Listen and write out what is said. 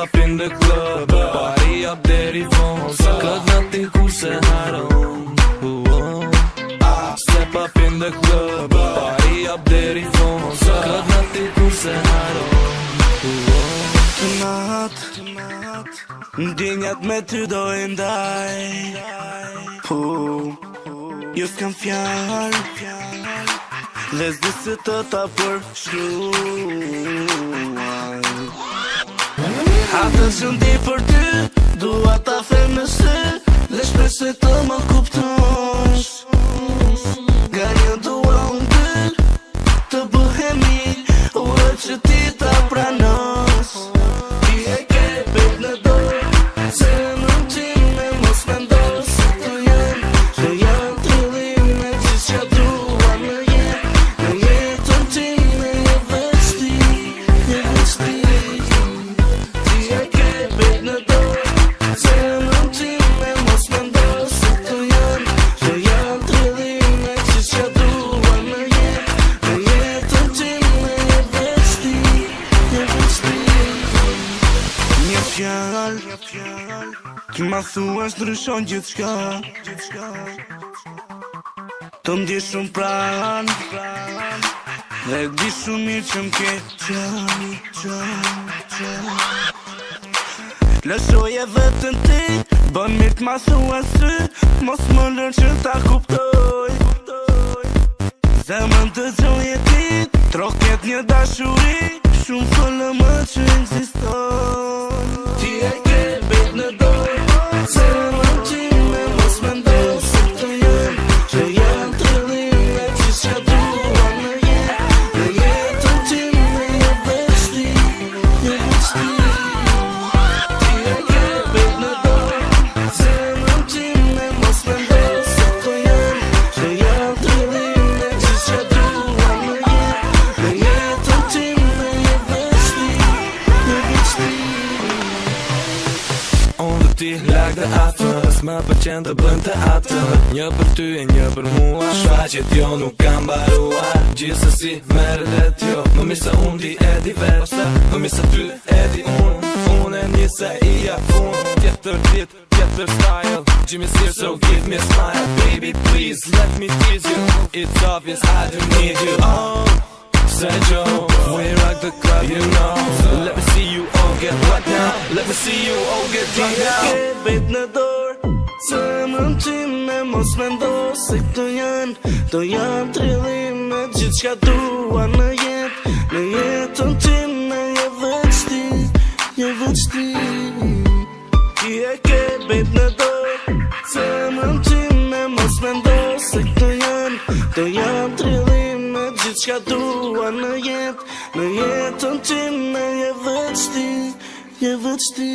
up in the club, party up deri vonë, sa këtë nati kur se haron. Step up in the club, party up deri vonë, sa këtë nati kur se haron. Ndjenjat me ty do e ndaj. Jo s'kam fjall dhe s'di se të ta përshkruaj. Atë që ndi për ty, dua ta them në sy, dhe shpresoj të më kuptosh. Nga një dua unë dy, të bëhemi, ua që ti ta pranosh. Ti e ke bet në dorë, se në time mos mendosh se të janë trillime që që dua në jetë. Në jetën time je veç ti, je veç ti. Ti e ke bet në dorë, se në time mos mendosh se të janë trillime që që dua në jetë. Në jetën time je veç ti, je veç ti. Një fjall që ma thua ndryshon gjithçka, të mdje shumë pran, dhe di shumë mirë që m'ke qan. Lëshoje vetën ti, bën mirë t'ma thua sy, mos më lërë që ta kuptoj. Zemën të gjoje ti, troket një dashuri, shumë fëllë më që ekziston. Ti e ke bet në dorë, se në time mos mendosh se të janë trillime që që dua në jetë. Në jetën time je veç ti, je veç ti. Ti e ke bet në dorë, se në time mos mendosh se të janë trillime që që dua në jetë. Në jetën time je veç ti, je veç ti. Unë dhe ti like the after, s'ma përqen të bën të atë. Një për ty e një për mua, shfaqet jo nuk kam baruar. Gjithsesi merë let jo, më mirë se unë ti e di vetë, më mirë se ty e di unë. Unë e një se i jafun, tjetër dit, tjetër style. Gjimi sirë so give me a smile, baby please let me tease you. It's obvious I do need you. Say Joe, we rock the club, you know. Let me see you all get right now. Let me see you all get right now. Ti e ke bet në dorë, se më time mos mendosh se këto janë trillime gjithçka dua në jetë. Në jetën time je veç ti, je veç ti. Ti e ke bet në dorë, se më time mos mendosh se këto janë trillime gjithçka dua në jetë. Në jetën time je veç ti, je veç ti.